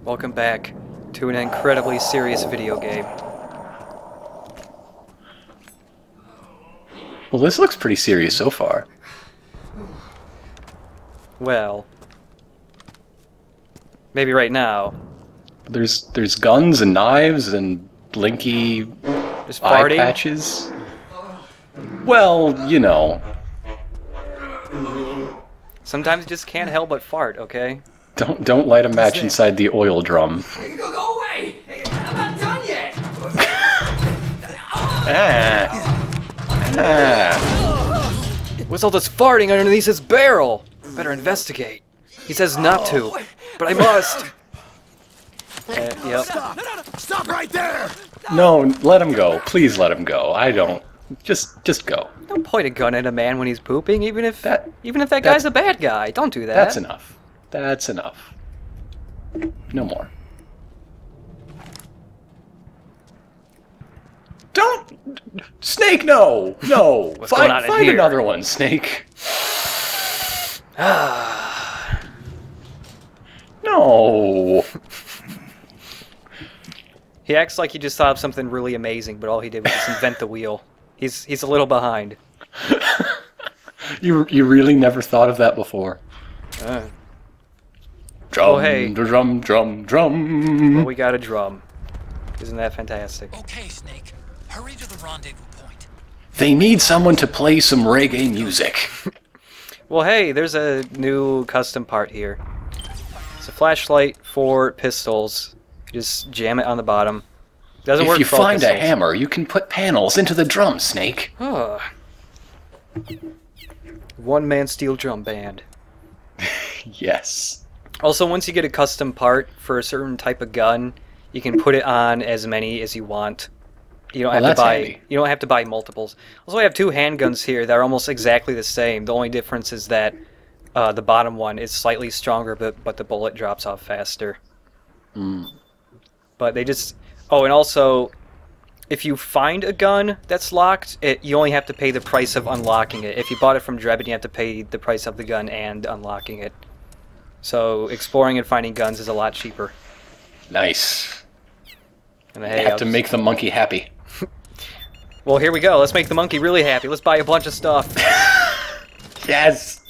Welcome back to an incredibly serious video game. Well, this looks pretty serious so far. Well, maybe right now. There's guns and knives and blinky Just eye farting? patches. Well, you know, Sometimes you just can't help but fart, okay? don't light a match inside the oil drum. Go away! I'm not done yet! What's all this farting underneath his barrel? Better investigate. He says not to, but I must. Yep. Stop right there! No, let him go. Please let him go. I don't. Just go. Don't point a gun at a man when he's pooping, even if that that's- guy's a bad guy. Don't do that. That's enough. That's enough. No more. Don't, Snake. No, no. What's going on in find here? another one, Snake. No. He acts like he just thought of something really amazing, but all he did was just invent the wheel. He's a little behind. You really never thought of that before. Drum, Oh, hey. drum, drum, drum. Well, we got a drum. Isn't that fantastic? Okay, Snake. Hurry to the rendezvous point. They need someone to play some reggae music. Well, hey, there's a new custom part here. It's a flashlight for pistols. You just jam it on the bottom. Doesn't work If you for all find a pistols. hammer, you can put panels into the drum, Snake. Huh. One-man steel drum band. Yes. Also, once you get a custom part for a certain type of gun, you can put it on as many as you want. You don't have to that's buy. handy. You don't have to buy multiples. Also, I have two handguns here that are almost exactly the same. The only difference is that the bottom one is slightly stronger, but the bullet drops off faster. But they just. Oh, and also, if you find a gun that's locked, you only have to pay the price of unlocking it. If you bought it from Drebin, you have to pay the price of the gun and unlocking it. So exploring and finding guns is a lot cheaper. Nice. And You hey, have to make the monkey happy. well, here we go. Let's make the monkey really happy. Let's buy a bunch of stuff. Yes!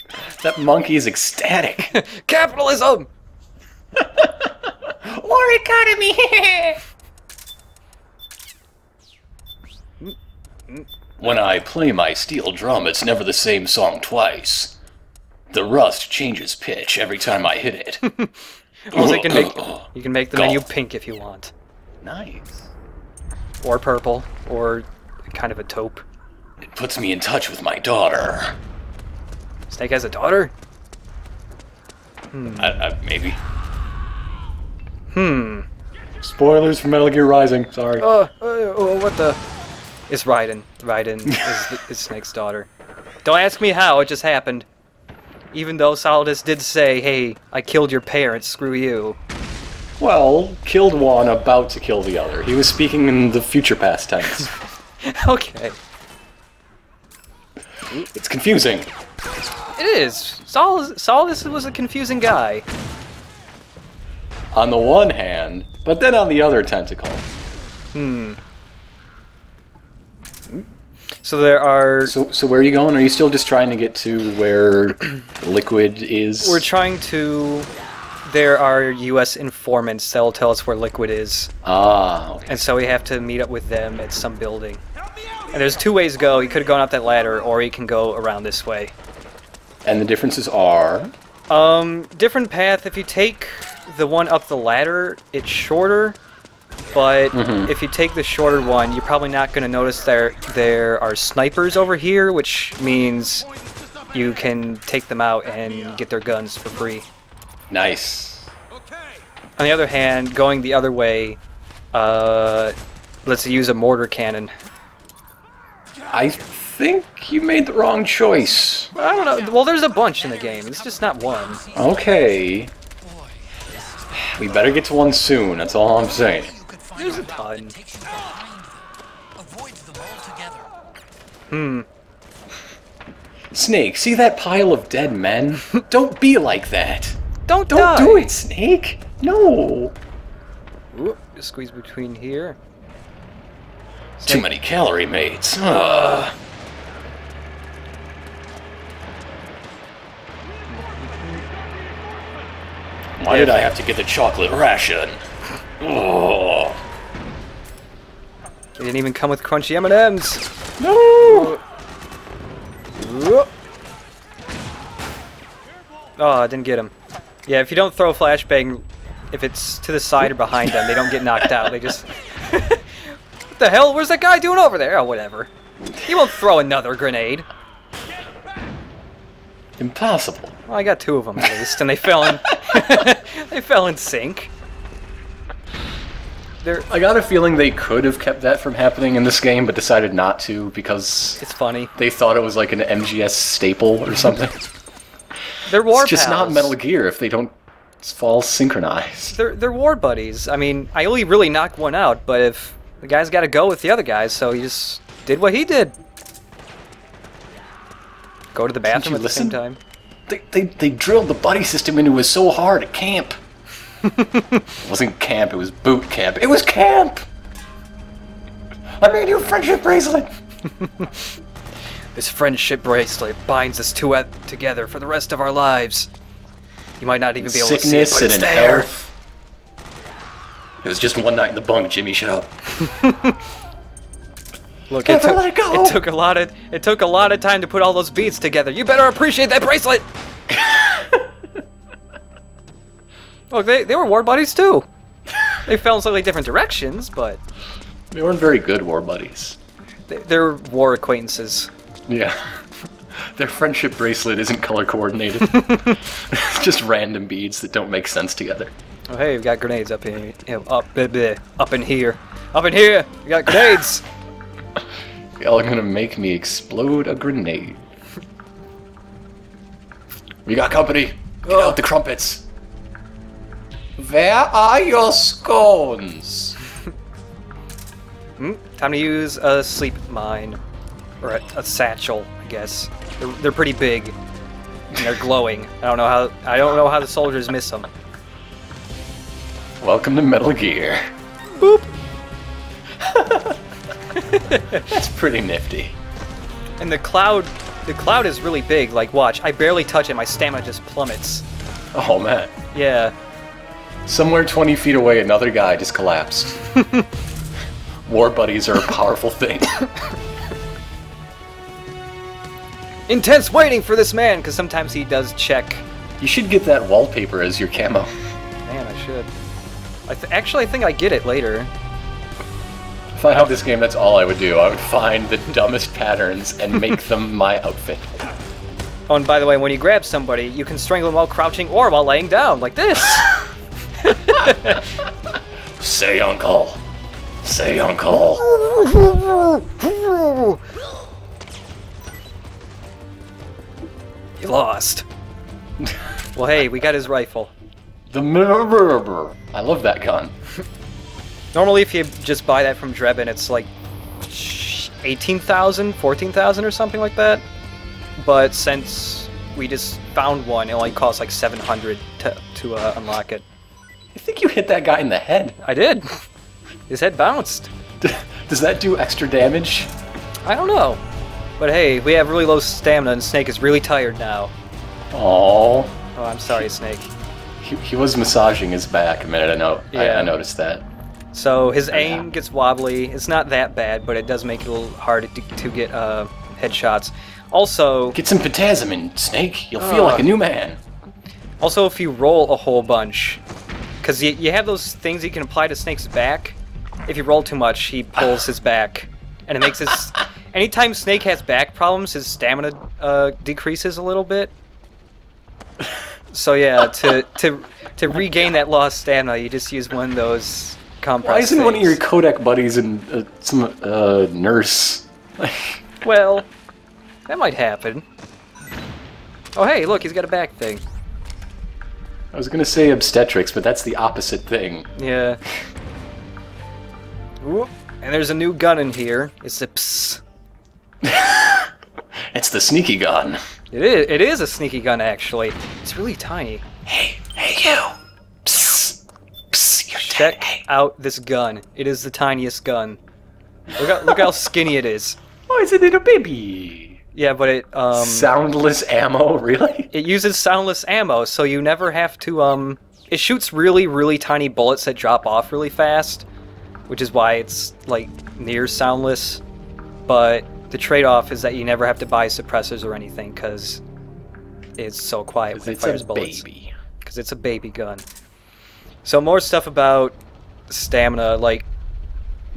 That monkey is ecstatic. Capitalism! War economy! When I play my steel drum, it's never the same song twice. The rust changes pitch every time I hit it. Also, you can make the menu pink if you want. Nice. Or purple. Or kind of a taupe. It puts me in touch with my daughter. Snake has a daughter? Maybe. Spoilers for Metal Gear Rising. Sorry. What the... It's Raiden. Raiden is Snake's daughter. Don't ask me how, it just happened. Even though Solidus did say, hey, I killed your parents, screw you. Well, killed one, about to kill the other. He was speaking in the future past tense. Okay. It's confusing. It is. Solidus was a confusing guy. On the one hand, but then on the other tentacle. So there are... So where are you going? Are you still just trying to get to where Liquid is? We're trying to... There are U.S. informants that will tell us where Liquid is. Ah, okay. And so we have to meet up with them at some building. And there's two ways to go. You could have gone up that ladder, or you can go around this way. And the differences are... Different path. If you take the one up the ladder, it's shorter. But if you take the shorter one, you're probably not going to notice there are snipers over here, which means you can take them out and get their guns for free. Nice. On the other hand, going the other way, let's use a mortar cannon. I think you made the wrong choice. I don't know. Well, there's a bunch in the game. It's just not one. Okay. We better get to one soon, that's all I'm saying. There's a ton. Avoid them altogether. Snake, see that pile of dead men? Don't be like that. Don't Don't die. do it, Snake. No! Ooh, just squeeze between here. Too many calorie mates. Why did I have to get the chocolate ration? Oh. They didn't even come with crunchy M&Ms. No! Oh, I didn't get him. Yeah, if you don't throw a flashbang, if it's to the side or behind them, they don't get knocked out. They just... What the hell? Where's that guy doing over there? Oh, whatever. He won't throw another grenade. Impossible. Well, I got 2 of them at least, and they fell in... they fell in sync. I got a feeling they could have kept that from happening in this game, but decided not to because It's funny. they thought it was like an MGS staple or something. They're war It's just pals. not Metal Gear if they don't fall synchronized. They're war buddies. I mean, I only really knocked one out, but if the guy's got to go with the other guys, so he just did what he did. Go to the bathroom you at the same listen? time. They drilled the buddy system into us so hard at camp. It wasn't camp, it was boot camp. It was camp! I made you a friendship bracelet! This friendship bracelet binds us together for the rest of our lives. You might not even be able to see it, Sickness but and it's an there. health. It was just one night in the bunk, Jimmy, shut up. Look, Never let it go. it took a lot of time to put all those beads together. You better appreciate that bracelet. Look, they were war buddies too. They fell in slightly different directions, but They weren't very good war buddies. they're war acquaintances. Yeah. Their friendship bracelet isn't color coordinated. It's just random beads that don't make sense together. Oh, hey, we've got grenades up in up in here. Up in here, we got grenades. Y'all are gonna make me explode a grenade. We got company. Get out the crumpets. Where are your scones? Time to use a sleep mine. Or a satchel, I guess. They're pretty big. And they're glowing. I don't know how the soldiers miss them. Welcome to Metal Gear. Boop. That's pretty nifty. And the cloud is really big. Like, watch, I barely touch it, my stamina just plummets. Oh man. Yeah. Somewhere 20 feet away, another guy just collapsed. War buddies are a powerful thing. Intense waiting for this man, because sometimes he does check. You should get that wallpaper as your camo. Man, I should. Actually, I think I get it later. If I had this game, that's all I would do. I would find the dumbest patterns and make them my outfit. Oh, and by the way, when you grab somebody, you can strangle them while crouching or while laying down, like this. Say uncle. Say uncle. You lost. Well, hey, we got his rifle. The Murmur. I love that gun. Normally, if you just buy that from Drebin, it's like 18,000, 14,000 or something like that. But since we just found one, it only costs like 700 to unlock it. I think you hit that guy in the head. I did. His head bounced. Does that do extra damage? I don't know. But hey, we have really low stamina and Snake is really tired now. Oh. Oh, I'm sorry, Snake. He was massaging his back a minute ago. Yeah. I noticed that. So his aim gets wobbly. It's not that bad, but it does make it a little hard to get headshots. Also, Get some potassium, Snake. You'll feel like a new man. Also, if you roll a whole bunch, because you have those things you can apply to Snake's back. If you roll too much, he pulls his back, and it makes his. Anytime Snake has back problems, his stamina decreases a little bit. So yeah, to regain that lost stamina, you just use one of those compress Why isn't one of your things. Kodak buddies and some nurse? Well, that might happen. Oh hey, look, he's got a back thing. I was gonna say obstetrics, but that's the opposite thing. Yeah. Whoop. And there's a new gun in here. It's a psst. It's the sneaky gun. It is a sneaky gun, actually. It's really tiny. Hey, you. Psst. check out this gun. It is the tiniest gun. Look how skinny it is. Oh, it's a little baby. Yeah, but it Soundless ammo, really? it uses soundless ammo, so you never have to it shoots really, really tiny bullets that drop off really fast, which is why it's like near soundless. But the trade-off is that you never have to buy suppressors or anything because it's so quiet when it It's fires a bullets. baby. Because it's a baby gun. So more stuff about stamina, like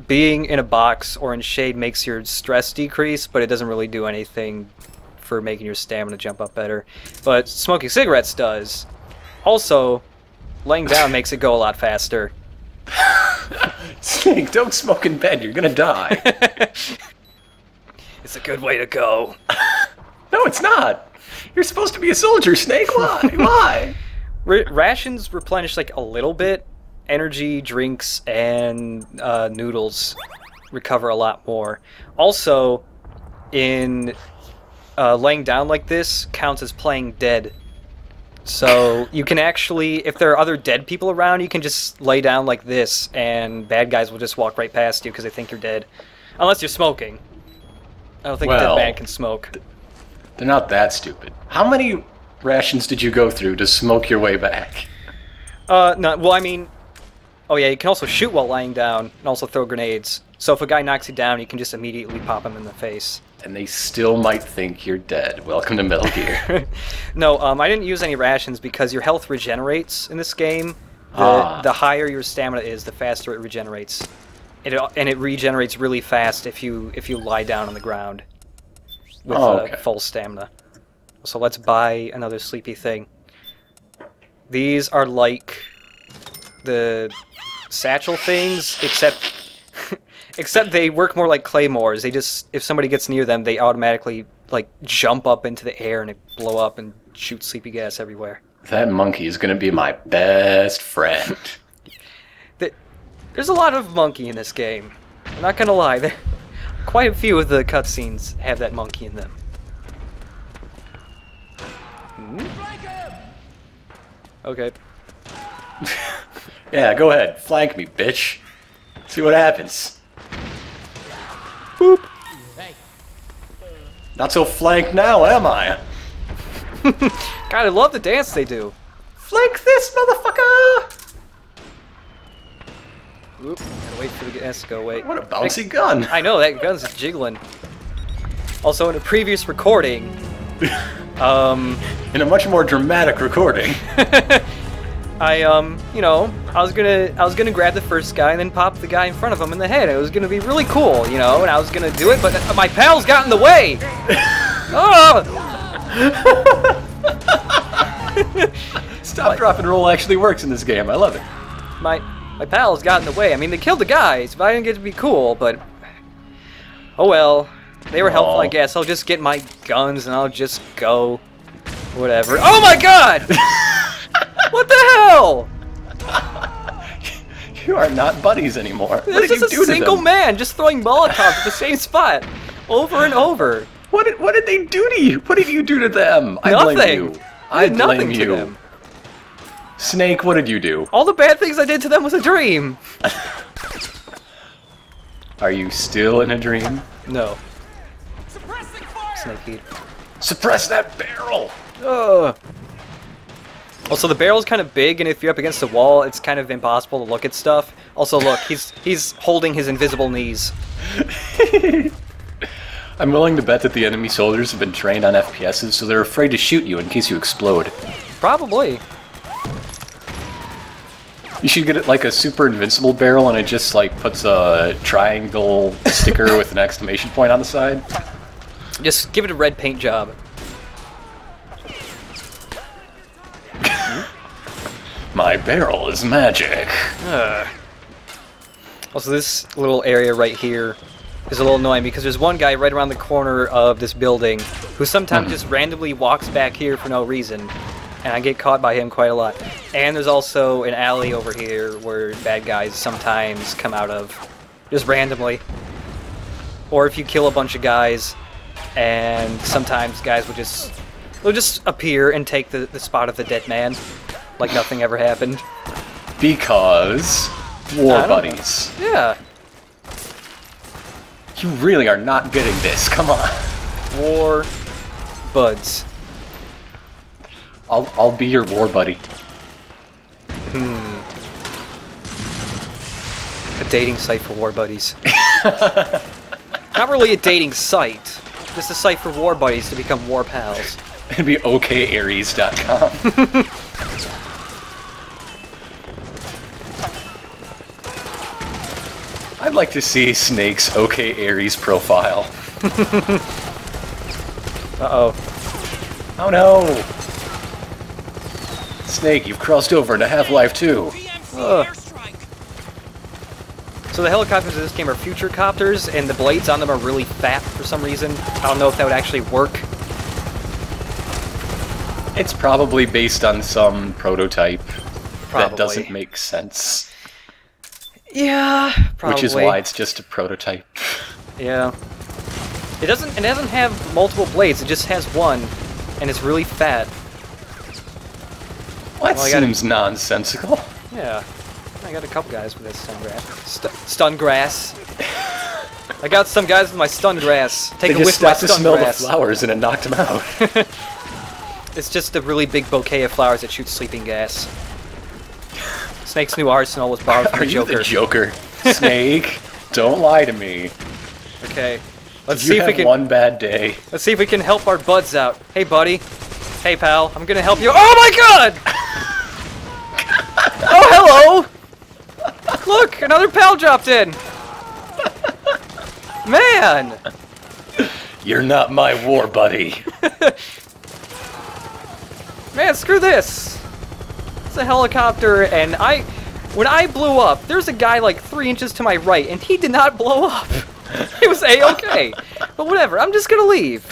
being in a box or in shade makes your stress decrease, but it doesn't really do anything for making your stamina jump up better. But smoking cigarettes does. Also, laying down makes it go a lot faster. Snake, don't smoke in bed. You're gonna die. It's a good way to go. No, it's not. You're supposed to be a soldier, Snake. Why? Why? Rations replenish like a little bit. Energy, drinks, and noodles recover a lot more. Also, in laying down like this counts as playing dead. So you can actually, if there are other dead people around, you can just lay down like this, and bad guys will just walk right past you because they think you're dead. Unless you're smoking. I don't think a dead Well, man can smoke. They're not that stupid. How many rations did you go through to smoke your way back? No, well, I mean, oh yeah, you can also shoot while lying down, and also throw grenades. So if a guy knocks you down, you can just immediately pop him in the face. And they still might think you're dead. Welcome to Metal Gear. No, I didn't use any rations because your health regenerates in this game. The higher your stamina is, the faster it regenerates. And it regenerates really fast if you lie down on the ground with okay. full stamina. So let's buy another sleepy thing. These are like the satchel things, except they work more like claymores. They just, if somebody gets near them, they automatically like jump up into the air and it blow up and shoot sleepy gas everywhere. That monkey is gonna be my best friend. There's a lot of monkey in this game. I'm not gonna lie, quite a few of the cutscenes have that monkey in them. Okay. Yeah, go ahead. Flank me, bitch. See what happens. Boop. Not so flanked now, am I? God, I love the dance they do. Flank this, motherfucker! Oop, gotta wait for the gas to go away. What a bouncy gun. I know, that gun's just jiggling. Also, in a previous recording, In a much more dramatic recording. you know, I was gonna grab the first guy and then pop the guy in front of him in the head. It was gonna be really cool, you know, and I was gonna do it, but my pals got in the way! Oh! Stop, drop, and roll actually works in this game. I love it. My pals got in the way. I mean, they killed the guys, but I didn't get to be cool, but... Oh well. They were helpful, I guess. I'll just get my guns and I'll just go. Whatever. Oh my god! What the hell? You are not buddies anymore. What This did is you a do to single them? man just throwing Molotovs at the same spot. Over and over. What did they do to you? What did you do to them? I Nothing. blame you. I did blame nothing to you. them. Snake, what did you do? All the bad things I did to them was a dream. Are you still in a dream? No. Suppressing fire! Snake eat. Suppress that barrel! Ugh. Also, the barrel's kind of big, and if you're up against a wall, it's kind of impossible to look at stuff. Also, look, he's holding his invisible knees. I'm willing to bet that the enemy soldiers have been trained on FPSs, so they're afraid to shoot you in case you explode. Probably. You should get it like a super invincible barrel, and it just like puts a triangle sticker with an exclamation point on the side. Just give it a red paint job. My barrel is magic. Also, this little area right here is a little annoying because there's one guy right around the corner of this building who sometimes just randomly walks back here for no reason, and I get caught by him quite a lot. And there's also an alley over here where bad guys sometimes come out of, just randomly. Or if you kill a bunch of guys, and sometimes guys will just appear and take the spot of the dead man, like nothing ever happened. Because War I don't know. buddies. Yeah. You really are not getting this. Come on. War buds. I'll be your war buddy. A dating site for war buddies. Not really a dating site. Just a site for war buddies to become war pals. It'd be okaries.com. I'd like to see Snake's OK Aries profile. Uh-oh. Oh no! Snake, you've crossed over into Half-Life 2. BMC Ugh. airstrike. So the helicopters in this game are future copters, and the blades on them are really fat for some reason. I don't know if that would actually work. It's probably based on some prototype Probably. that doesn't make sense. Yeah, probably. Which is why it's just a prototype. Yeah. It doesn't have multiple blades, it just has one, and it's really fat. Well, that Well, I gotta- seems nonsensical. Yeah. I got a couple guys with this stun grass. Stun grass. I got some guys with my stun grass. Take They a just whiff of my stopped to stun smell grass. the flowers and it knocked them out. It's just a really big bouquet of flowers that shoot sleeping gas. Snake's new arsenal was borrowed from Are the you Joker. the Joker? Snake, don't lie to me. Okay. Let's You see if we had can one bad day. let's see if we can help our buds out. Hey buddy. Hey pal, I'm gonna help you. Oh my god! Oh hello! Look, another pal dropped in! Man! You're not my war buddy. Man, screw this! It's a helicopter, and when I blew up, there's a guy like 3 inches to my right, and he did not blow up. It was A-okay. But whatever, I'm just gonna leave.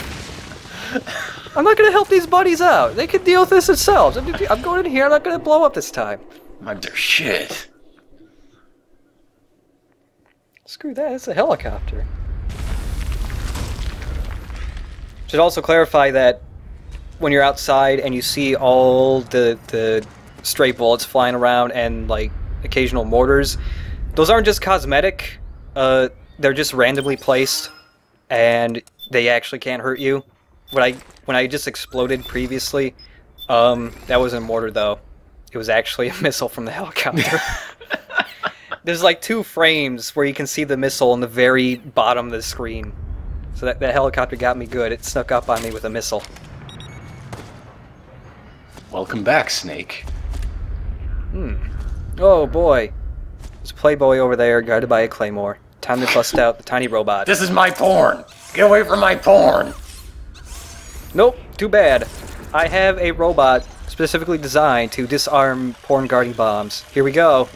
I'm not gonna help these buddies out. They can deal with this themselves. I'm going in here, I'm not gonna blow up this time. I'm their shit. Screw that, it's a helicopter. Should also clarify that when you're outside and you see all the stray bullets flying around and like occasional mortars, those aren't just cosmetic. They're just randomly placed, and they actually can't hurt you. When I just exploded previously, that wasn't a mortar though. It was actually a missile from the helicopter. There's like 2 frames where you can see the missile in the very bottom of the screen. So that helicopter got me good. It snuck up on me with a missile. Welcome back, Snake. Oh boy. There's a Playboy over there guarded by a claymore. Time to bust out the tiny robot. This is my porn. Get away from my porn. Nope, too bad. I have a robot specifically designed to disarm porn guarding bombs. Here we go.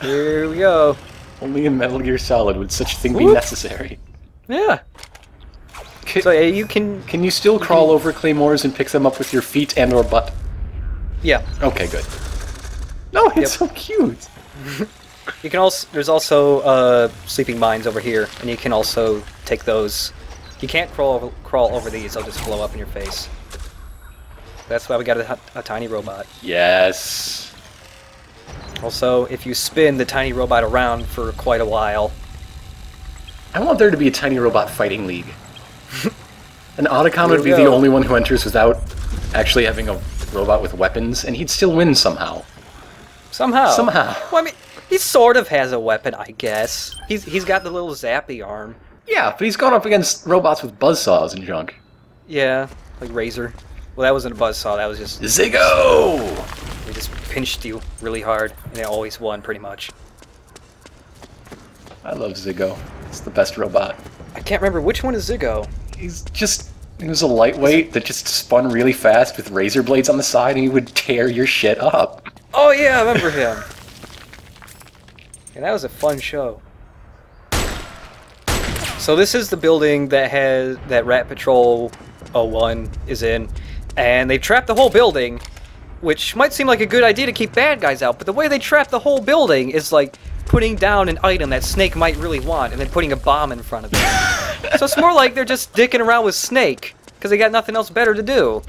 Here we go. Only in Metal Gear Solid would such a thing be Whoop. necessary. Yeah. Can, So yeah, you can... can you still crawl over claymores and pick them up with your feet and or butt? Yeah. Okay, good. No, it's Yep. so cute. You can also... There's also sleeping mines over here, and you can also take those. You can't crawl over these, they'll just blow up in your face. That's why we got a tiny robot. Yes. Also, if you spin the tiny robot around for quite a while... I want there to be a tiny robot fighting league. An Otacon Here would we be the go. only one who enters without actually having a robot with weapons, and he'd still win somehow. Somehow. Somehow. Well, I mean, he sort of has a weapon, I guess. He's got the little zappy arm. Yeah, but he's gone up against robots with buzzsaws and junk. Yeah, like Razor. Well, that wasn't a buzzsaw, that was just... Ziggo! They just pinched you really hard, and they always won, pretty much. I love Ziggo. It's the best robot. I can't remember which one is Ziggo. He was a lightweight that just spun really fast with razor blades on the side, and he would tear your shit up. Oh yeah, I remember him. Yeah, that was a fun show. So this is the building that Rat Patrol 01 is in, and they trapped the whole building, which might seem like a good idea to keep bad guys out, but the way they trap the whole building is like putting down an item that Snake might really want and then putting a bomb in front of it. So it's more like they're just dicking around with Snake because they got nothing else better to do.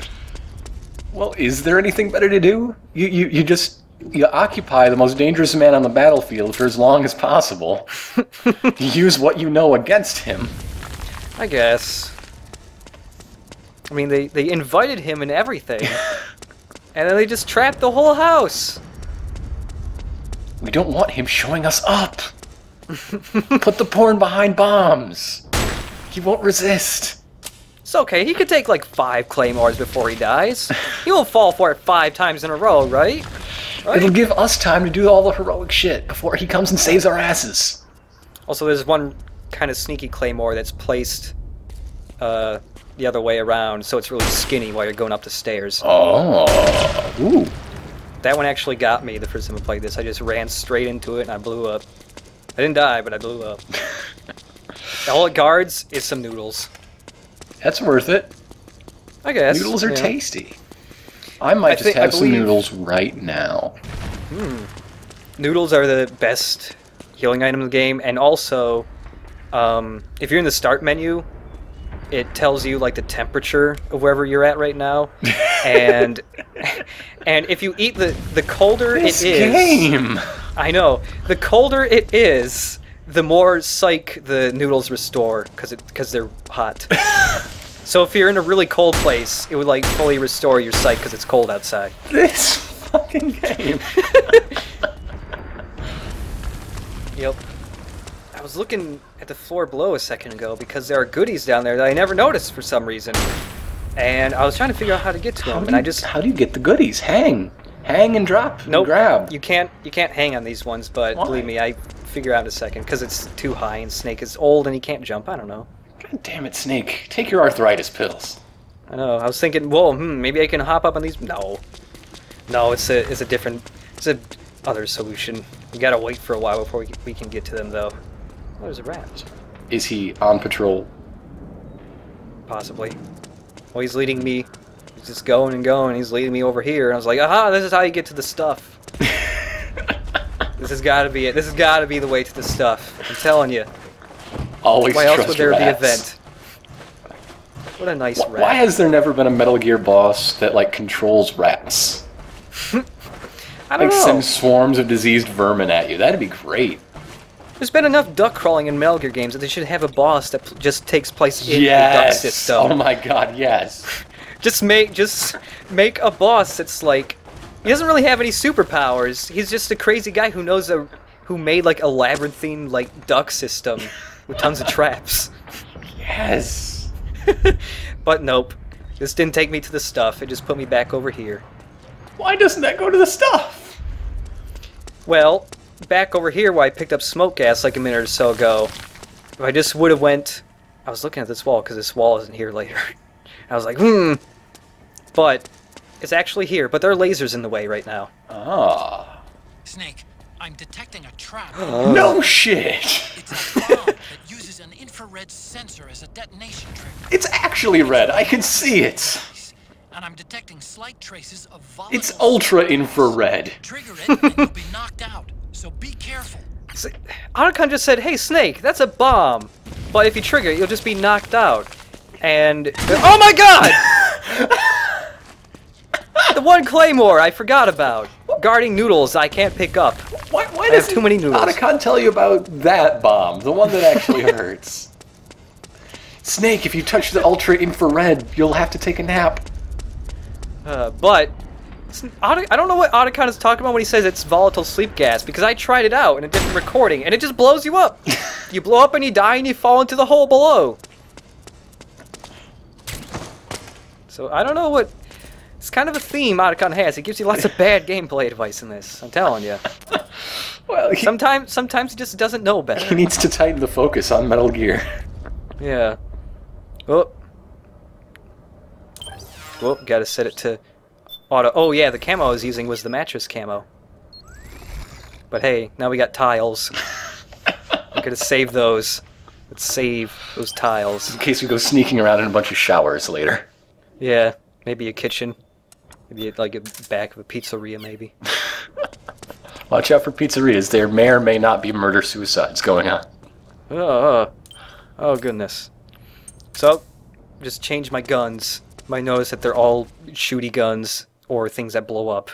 Well, is there anything better to do? You just You occupy the most dangerous man on the battlefield for as long as possible. You use what you know against him. I guess. I mean, they invited him and everything. And then they just trapped the whole house. We don't want him showing us up. Put the porn behind bombs. He won't resist. It's okay, he could take like 5 claymores before he dies. He won't fall for it 5 times in a row, right? It'll give us time to do all the heroic shit before he comes and saves our asses. Also, there's one kind of sneaky claymore that's placed the other way around, so it's really skinny while you're going up the stairs. Oh. Ooh. That one actually got me the first time I played this. I just ran straight into it and I blew up. I didn't die, but I blew up. All it guards is some noodles. That's worth it. I guess. Noodles are tasty. I might just have some noodles right now. Noodles are the best healing item in the game, and also, if you're in the start menu, it tells you like the temperature of wherever you're at right now, and if you eat the colder This it is. game. I know. The colder it is, the more psych the noodles restore because they're hot. So if you're in a really cold place, it would like fully restore your psych because it's cold outside. This fucking game. Yep. I was looking at the floor below a second ago because there are goodies down there that I never noticed for some reason. And I was trying to figure out how to get to them, and I just... How do you get the goodies? Hang and drop. Nope. And grab. You can't hang on these ones, but Why? believe me, I figure out in a second because it's too high and Snake is old and he can't jump. I don't know. God damn it, Snake. Take your arthritis pills. I know. I was thinking, whoa, maybe I can hop up on these. No, it's a different, it's a other solution. You gotta wait for a while before we can get to them, though. Oh, there's a rat. Is he on patrol? Possibly. Well, he's leading me. He's just going and going. He's leading me over here, and I was like, aha! This is how you get to the stuff. This has got to be it. This has got to be the way to the stuff. I'm telling you. Always Why trust else would there be rats. the event? What a nice rat. Why has there never been a Metal Gear boss that like controls rats? I don't Like know. sends swarms of diseased vermin at you. That'd be great. There's been enough duck crawling in Metal Gear games that they should have a boss that just takes place in Yes. the duck system. Oh my god, yes. Just make a boss that's like, he doesn't really have any superpowers. He's just a crazy guy who knows who made like a labyrinthine like duck system with tons of traps. Yes. But nope, this didn't take me to the stuff. It just put me back over here. Why doesn't that go to the stuff? Well, back over here where I picked up smoke gas like a minute or so ago. If I just would have went, I was looking at this wall because this wall isn't here later. I was like, but it's actually here. But there are lasers in the way right now. Ah. Snake, I'm detecting a trap. No shit. It's a bomb that uses an infrared sensor as a detonation trigger. It's actually red. I can see it. And I'm detecting slight traces of volatile... It's ultra infrared. Trigger it and you'll be knocked out, so be careful. Otacon just said, hey, Snake, that's a bomb. But if you trigger it, you'll just be knocked out. And... oh my god! The one claymore I forgot about. Guarding noodles I can't pick up. Why I does have too many noodles. Otacon tell you about that bomb? The one that actually hurts. Snake, if you touch the ultra infrared, you'll have to take a nap. But... I don't know what Otacon is talking about when he says it's volatile sleep gas, because I tried it out in a different recording, and it just blows you up. You blow up and you die and you fall into the hole below. So I don't know what... It's kind of a theme Otacon has. It gives you lots of bad gameplay advice in this, I'm telling you. Well, Sometimes he just doesn't know he better. needs to tighten the focus on Metal Gear. Yeah. Oh. Whoop, gotta set it to auto. Oh yeah, the camo I was using was the mattress camo. But hey, now we got tiles. I'm gonna save those. Let's save those tiles. In case we go sneaking around in a bunch of showers later. Yeah, maybe a kitchen. Maybe like a back of a pizzeria, maybe. Watch out for pizzerias. There may or may not be murder-suicides going on. Oh goodness. So, just change my guns. Might notice that they're all shooty guns or things that blow up.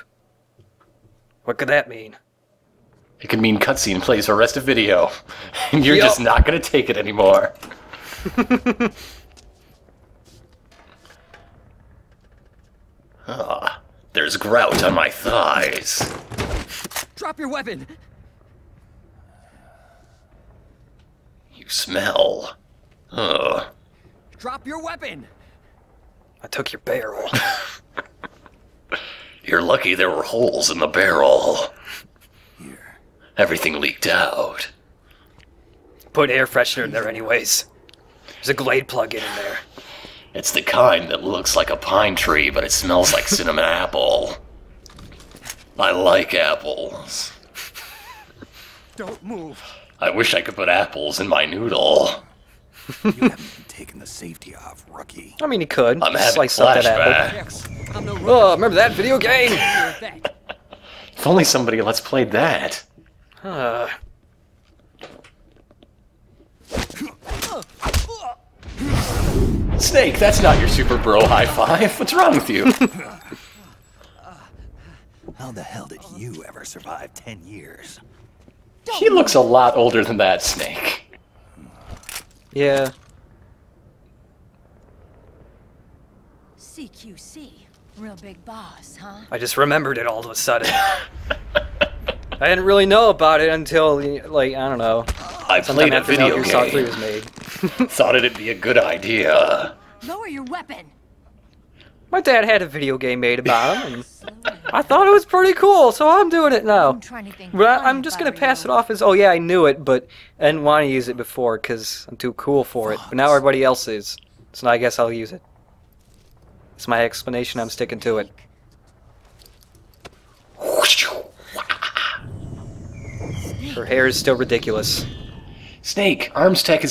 What could that mean? It could mean cutscene plays for rest of video. And you're Yup. just not gonna take it anymore. There's grout on my thighs. Drop your weapon! You smell. Ugh. Drop your weapon! I took your barrel. You're lucky there were holes in the barrel. Here. Everything leaked out. Put air freshener in there anyways. There's a Glade plug-in in there. It's the kind that looks like a pine tree, but it smells like cinnamon apple. I like apples. Don't move. I wish I could put apples in my noodle. You haven't even taken the safety off, rookie. I mean, he could. I'm having Slice up that apple. flashbacks. I'm no rookie. Oh, remember that video game? If only somebody let's play that. Snake, that's not your super bro high five. What's wrong with you? How the hell did you ever survive 10 years? He looks a lot older than that, Snake. Yeah. CQC. Real big boss, huh? I just remembered it all of a sudden. I didn't really know about it until, like, I don't know. I Sometime played a after Metal video Gear Solid 3 game. was made. Thought it'd be a good idea. Lower your weapon. My dad had a video game made about him, and Slowly. I thought it was pretty cool, so I'm doing it now. I'm trying to think. But funny I'm just if I gonna were pass you. it off as, oh yeah, I knew it, but I didn't want to use it before because I'm too cool for it. But now everybody else is, so now I guess I'll use it. It's my explanation. I'm sticking to it. Her hair is still ridiculous. Snake, Armstech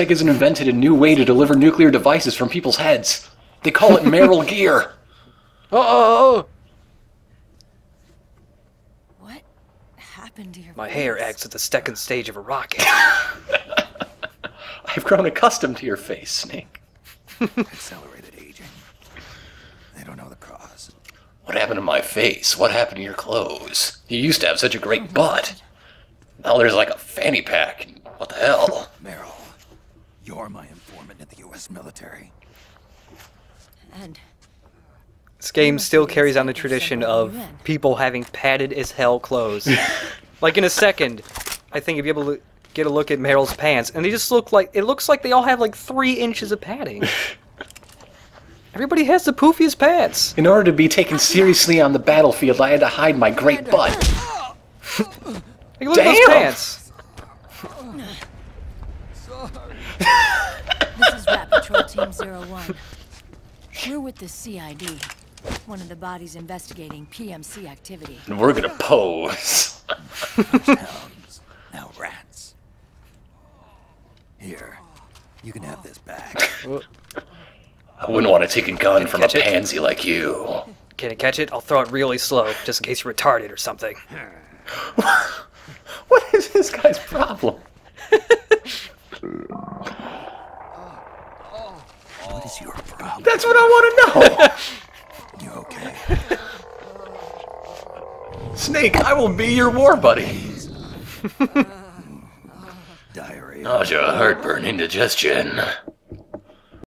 has invented a new way to deliver nuclear devices from people's heads. They call it Meryl Gear. Oh! What happened to your My face? hair acts at the second stage of a rocket. I've grown accustomed to your face, Snake. Accelerated aging. They don't know the cause. What happened to my face? What happened to your clothes? You used to have such a great butt. Now there's like a fanny pack. What the hell? Meryl, you're my informant in the U.S. military. And This game still carries on the tradition of people having padded as hell clothes. Like in a second, I think if you able to get a look at Meryl's pants, and they just look like, it looks like they all have like 3 inches of padding. Everybody has the poofiest pants. In order to be taken seriously on the battlefield, I had to hide my great butt. Like, look at those Damn! pants. this is Rat Patrol Team 01. We're with the CID, one of the bodies investigating PMC activity. And we're gonna pose. Hounds, now rats. Here, you can have this back. I wouldn't want to take a gun from a Catch it. pansy like you. Can I catch it? I'll throw it really slow, just in case you're retarded or something. What is this guy's problem? What is your problem? That's what I want to know. You okay? Snake, I will be your war buddy. Diarrhea. Nausea, heartburn, indigestion.